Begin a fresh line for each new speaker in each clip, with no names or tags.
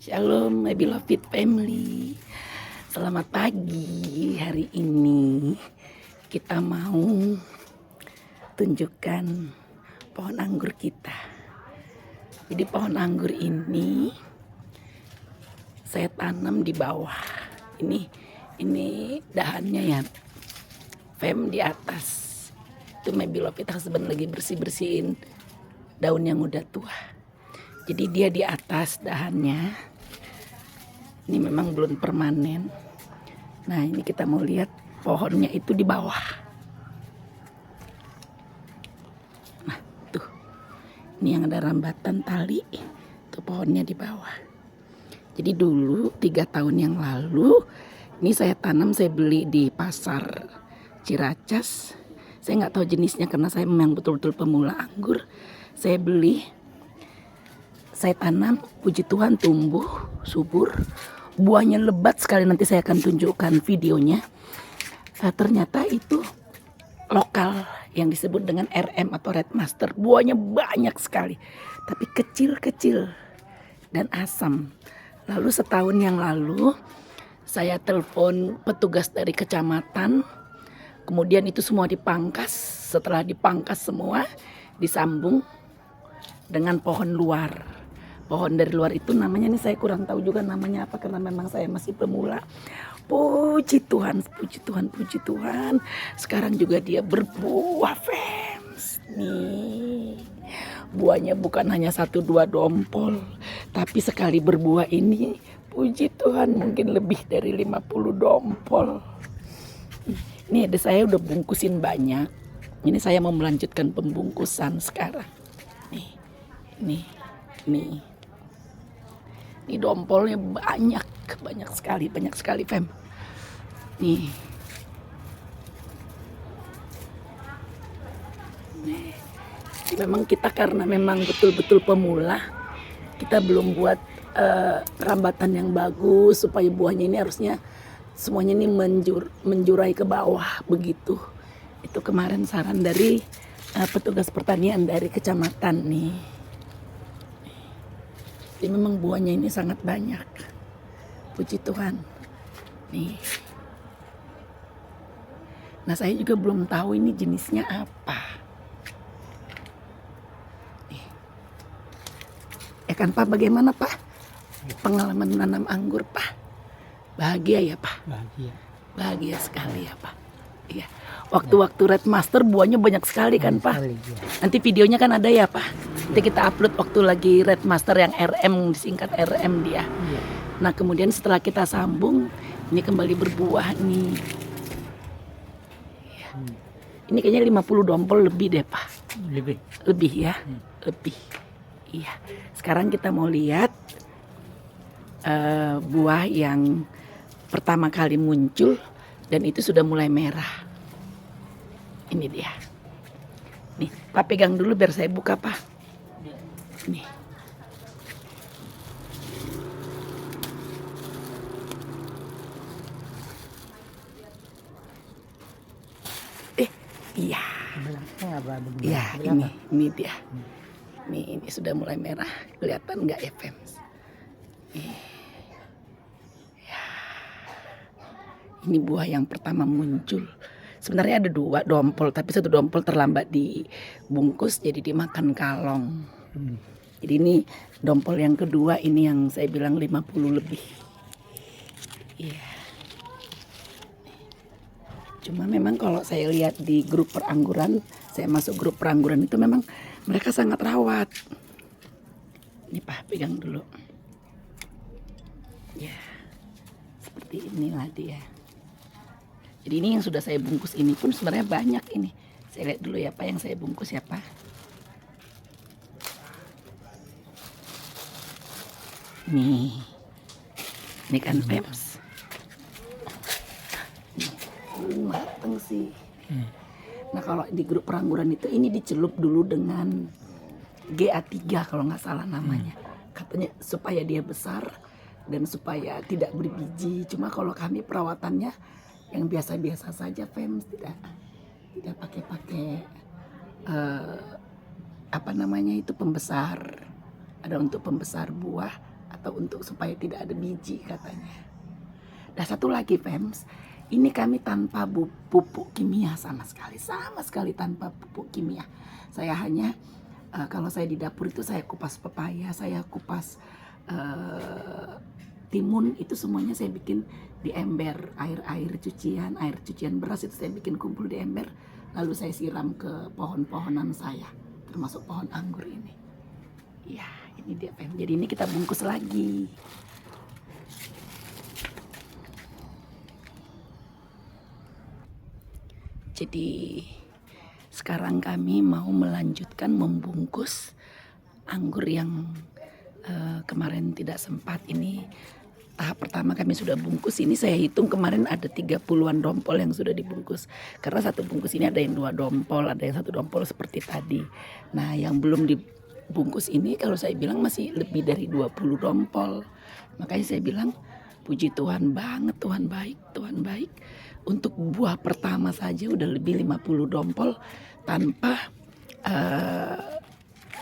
Shalom my beloved family. Selamat pagi. Hari ini kita mau tunjukkan pohon anggur kita. Jadi pohon anggur ini saya tanam di bawah. Ini dahannya ya, fem di atas. Itu my beloved husband lagi bersih-bersihin daun yang udah tua. Jadi dia di atas dahannya. Ini memang belum permanen. Nah, ini kita mau lihat pohonnya itu di bawah. Nah, tuh. Ini yang ada rambatan tali. Tuh pohonnya di bawah. Jadi dulu 3 tahun yang lalu, ini saya tanam, saya beli di pasar Ciracas. Saya nggak tahu jenisnya karena saya memang betul-betul pemula anggur. Saya beli, saya tanam, puji Tuhan tumbuh, subur. Buahnya lebat sekali, nanti saya akan tunjukkan videonya. Ternyata itu lokal yang disebut dengan RM atau Red Master. Buahnya banyak sekali, tapi kecil-kecil dan asam. Lalu setahun yang lalu saya telepon petugas dari kecamatan. Kemudian itu semua dipangkas. Setelah dipangkas semua, disambung dengan pohon luar. Pohon dari luar itu namanya, ini saya kurang tahu juga namanya apa karena memang saya masih pemula. Puji Tuhan, puji Tuhan, puji Tuhan. Sekarang juga dia berbuah, fans. Nih, buahnya bukan hanya 1-2 dompol, tapi sekali berbuah ini, puji Tuhan, mungkin lebih dari 50 dompol. Ini ada, saya udah bungkusin banyak. Ini saya mau melanjutkan pembungkusan sekarang. Nih. Ini dompolnya banyak sekali, fam. Nih. Jadi memang kita karena memang betul-betul pemula, kita belum buat rambatan yang bagus supaya buahnya ini harusnya semuanya ini menjurai ke bawah begitu. Itu kemarin saran dari petugas pertanian dari kecamatan nih. Jadi memang buahnya ini sangat banyak. Puji Tuhan. Nih. Nah, saya juga belum tahu ini jenisnya apa. Nih. Ya kan Pak, bagaimana Pak? Pengalaman menanam anggur Pak? Bahagia ya Pak? Bahagia sekali ya Pak. Iya. Waktu-waktu Red Master buahnya banyak sekali kan Pak? Nanti videonya kan ada ya Pak? Nanti kita upload waktu lagi Red Master yang RM, disingkat RM dia. Nah kemudian setelah kita sambung, ini kembali berbuah nih. Ini kayaknya 50 dompol lebih deh Pak. Lebih ya, lebih. Iya. Sekarang kita mau lihat buah yang pertama kali muncul dan itu sudah mulai merah. Ini dia. Nih, Pak pegang dulu biar saya buka Pak. Nih. Iya. Iya, ini dia. Nih, ini sudah mulai merah. Kelihatan nggak ya, fans? Ya. Ini buah yang pertama muncul. Sebenarnya ada 2 dompol, tapi 1 dompol terlambat dibungkus, jadi dimakan kalong. Jadi ini dompol yang kedua, ini yang saya bilang 50 lebih. Iya. Cuma memang kalau saya lihat di grup perangguran, saya masuk grup perangguran itu memang mereka sangat rawat. Ini Pak, pegang dulu. Ya, seperti inilah dia. Jadi ini yang sudah saya bungkus ini pun sebenarnya banyak ini. Saya lihat dulu ya Pak yang saya bungkus ya Pak. Ini kan pems. Mateng sih. Nah kalau di grup perangguran itu ini dicelup dulu dengan GA3 kalau nggak salah namanya. Katanya supaya dia besar dan supaya tidak berbiji. Cuma kalau kami perawatannya yang biasa-biasa saja, fans, tidak pakai apa namanya itu pembesar. Ada untuk pembesar buah atau untuk supaya tidak ada biji katanya. Dan satu lagi Fems, ini kami tanpa pupuk kimia sama sekali tanpa pupuk kimia. Saya hanya kalau saya di dapur itu saya kupas pepaya, saya kupas timun, itu semuanya saya bikin di ember, air cucian beras itu saya bikin kumpul di ember, lalu saya siram ke pohon-pohonan saya, termasuk pohon anggur ini. Ya, ini dia Fems. Jadi ini kita bungkus lagi. Jadi sekarang kami mau melanjutkan membungkus anggur yang kemarin tidak sempat. Ini tahap pertama kami sudah bungkus. Ini saya hitung kemarin ada 30-an dompol yang sudah dibungkus. Karena satu bungkus ini ada yang 2 dompol, ada yang 1 dompol seperti tadi. Nah yang belum dibungkus ini kalau saya bilang masih lebih dari 20 dompol. Makanya saya bilang puji Tuhan banget, Tuhan baik. Untuk buah pertama saja udah lebih 50 dompol tanpa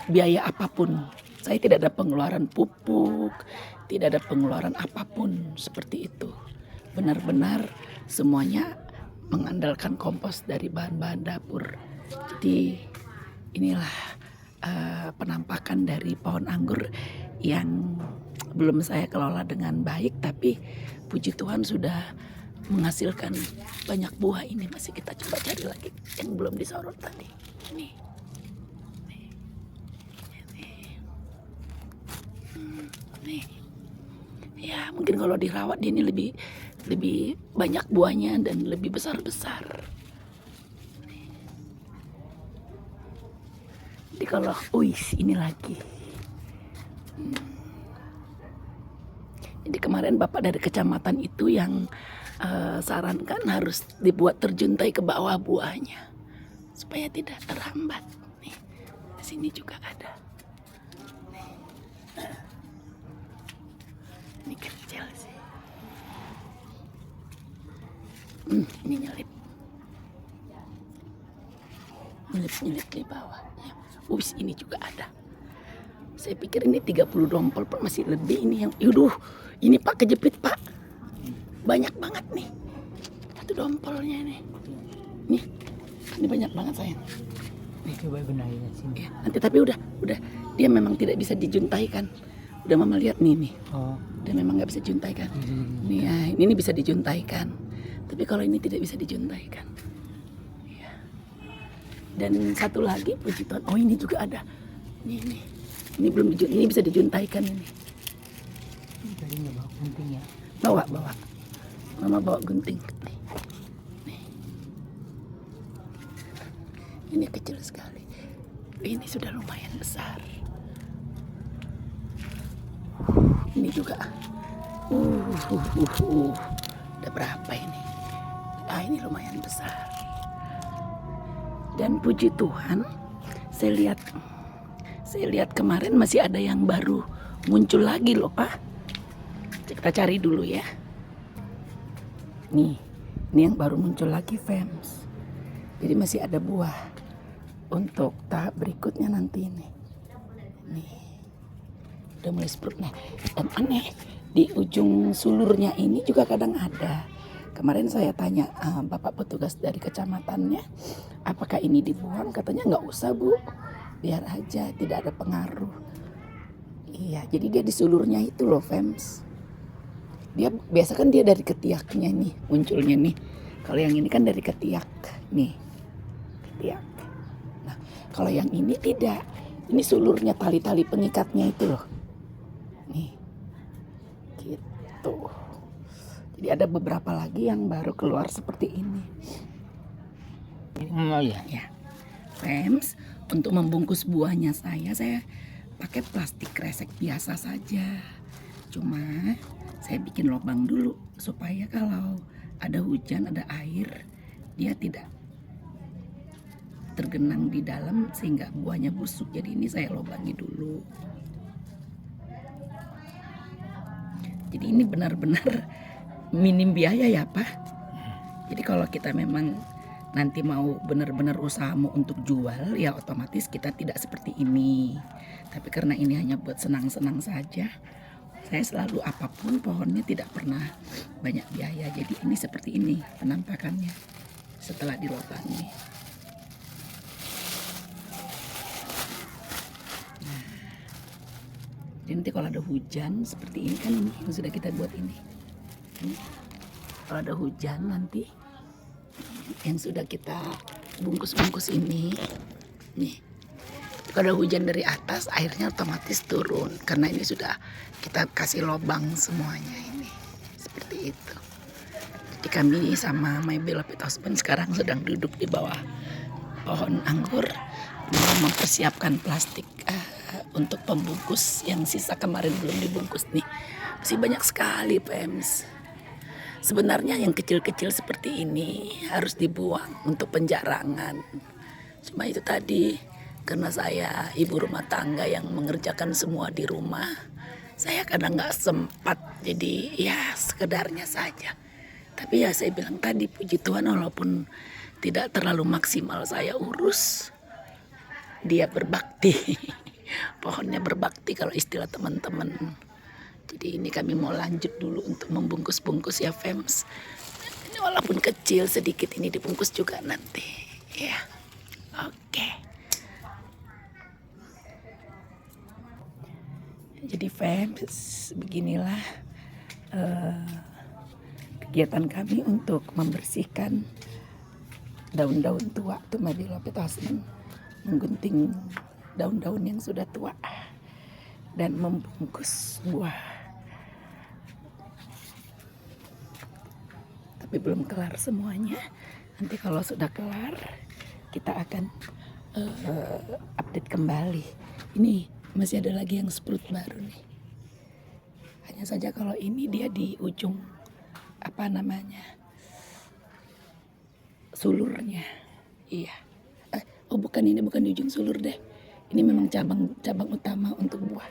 biaya apapun. Saya tidak ada pengeluaran pupuk, tidak ada pengeluaran apapun seperti itu. Benar-benar semuanya mengandalkan kompos dari bahan-bahan dapur. Jadi inilah penampakan dari pohon anggur yang belum saya kelola dengan baik, tapi puji Tuhan sudah menghasilkan banyak buah. Ini masih kita coba cari lagi yang belum disorot tadi. Nih. Ya mungkin kalau dirawat ini lebih banyak buahnya dan lebih besar. Jadi kalau ini lagi. Jadi kemarin Bapak dari kecamatan itu yang sarankan harus dibuat terjuntai ke bawah buahnya supaya tidak terhambat. Nih, di sini juga ada. Ini kecil sih. Ini nyelip di bawah. Ini juga ada. Saya pikir ini 30 dompol, Pak, masih lebih ini yang. Ini Pak kejepit Pak. Banyak banget nih. Satu dompolnya nih. Nih. Ini banyak banget sayang.
Nih coba benahin sini.
Ya, nanti tapi udah dia memang tidak bisa dijuntaikan. Udah Mama lihat nih.
Oh.
Udah memang nggak bisa dijuntaikan. Nih ya, ini bisa dijuntaikan. Tapi kalau ini tidak bisa dijuntaikan. Ya. Dan satu lagi puji Tuhan. Oh ini juga ada. Nih. Ini belum ini bisa dijuntaikan ini.
Ini tadi nggak bawa gunting ya?
Bawa. Mama bawa gunting. Nih. Ini kecil sekali. Ini sudah lumayan besar. Ini juga. Udah berapa ini? Ini lumayan besar. Dan puji Tuhan, saya lihat kemarin masih ada yang baru muncul lagi loh Pak. Kita cari dulu ya. Ini yang baru muncul lagi Fems. Jadi masih ada buah untuk tahap berikutnya nanti ini. Nih, udah mulai sprout. Nah, dan aneh di ujung sulurnya ini juga kadang ada. Kemarin saya tanya bapak petugas dari kecamatannya, apakah ini dibuang? Katanya nggak usah Bu, biar aja, tidak ada pengaruh. Iya, jadi dia di sulurnya itu loh Fems. Dia biasa kan dia dari ketiaknya nih munculnya nih. Kalau yang ini kan dari ketiak nih, ketiak. Nah, kalau yang ini tidak, ini sulurnya tali-tali pengikatnya itu loh. Nih, gitu. Jadi ada beberapa lagi yang baru keluar seperti ini.
Oh ya.
Ya, Fems, untuk membungkus buahnya saya pakai plastik kresek biasa saja. Cuma saya bikin lubang dulu supaya kalau ada hujan, ada air, dia tidak tergenang di dalam sehingga buahnya busuk. Jadi ini saya lubangi dulu. Jadi ini benar-benar minim biaya ya Pak. Jadi kalau kita memang nanti mau benar-benar usahamu untuk jual, ya otomatis kita tidak seperti ini. Tapi karena ini hanya buat senang-senang saja, Saya selalu apapun pohonnya tidak pernah banyak biaya. Jadi ini seperti ini penampakannya setelah dilobangi. Jadi nanti kalau ada hujan seperti ini kan ini yang sudah kita buat ini. Kalau ada hujan nanti yang sudah kita bungkus-bungkus ini, nih. Kalau ada hujan dari atas airnya otomatis turun karena ini sudah kita kasih lubang semuanya ini. Seperti itu. Jadi kami sama my beloved husband sekarang sedang duduk di bawah pohon anggur mempersiapkan plastik untuk pembungkus yang sisa kemarin belum dibungkus nih. Masih banyak sekali Pems. Sebenarnya yang kecil-kecil seperti ini harus dibuang untuk penjarangan. Cuma itu tadi karena saya ibu rumah tangga yang mengerjakan semua di rumah, saya kadang nggak sempat. Jadi ya sekedarnya saja. Tapi ya saya bilang tadi puji Tuhan walaupun tidak terlalu maksimal saya urus, dia berbakti. Pohonnya berbakti kalau istilah teman-teman. Jadi ini kami mau lanjut dulu untuk membungkus-bungkus ya Fems. Ini walaupun kecil sedikit ini dibungkus juga nanti. Ya, oke. Jadi Fems, beginilah kegiatan kami untuk membersihkan daun-daun tua tuh my beloved husband, menggunting daun-daun yang sudah tua dan membungkus buah. Tapi belum kelar semuanya. Nanti kalau sudah kelar kita akan update kembali. Ini masih ada lagi yang sprout baru nih. Hanya saja kalau ini dia di ujung apa namanya sulurnya. Iya. Oh bukan, ini bukan di ujung sulur deh. Ini memang cabang utama untuk buah.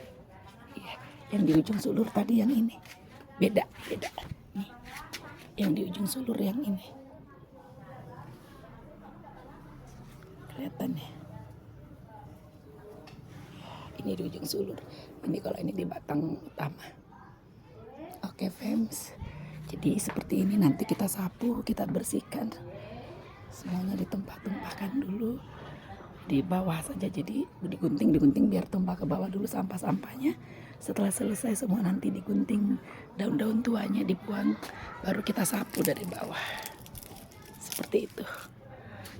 Iya. Yang di ujung sulur tadi yang ini. Beda. Nih. Yang di ujung sulur yang ini. Kelihatan ya. Ini di ujung sulur. Ini kalau ini di batang utama. Oke Fems. Jadi seperti ini nanti kita sapu, kita bersihkan. Semuanya ditumpah-tumpahkan dulu di bawah saja, jadi digunting biar tumpah ke bawah dulu sampah-sampahnya. Setelah selesai semua nanti digunting, daun-daun tuanya dibuang, baru kita sapu dari bawah seperti itu.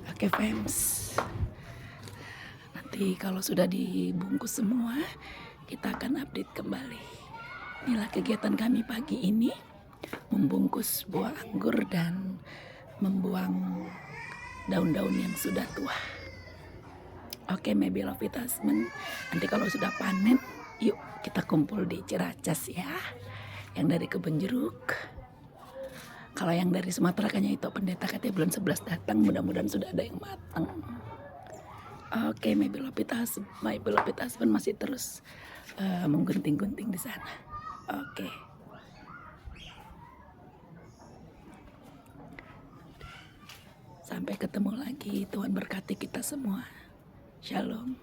Oke Fems, nanti kalau sudah dibungkus semua kita akan update kembali. Inilah kegiatan kami pagi ini, membungkus buah anggur dan membuang daun-daun yang sudah tua. Oke, my beloved husband, nanti kalau sudah panen, yuk kita kumpul di Ciracas ya. Yang dari Kebun Jeruk. Kalau yang dari Sumatera kayaknya itu pendeta katanya bulan 11 datang, mudah-mudahan sudah ada yang matang. Oke, my beloved husband masih terus menggunting-gunting di sana. Oke. Sampai ketemu lagi, Tuhan berkati kita semua. Shalom.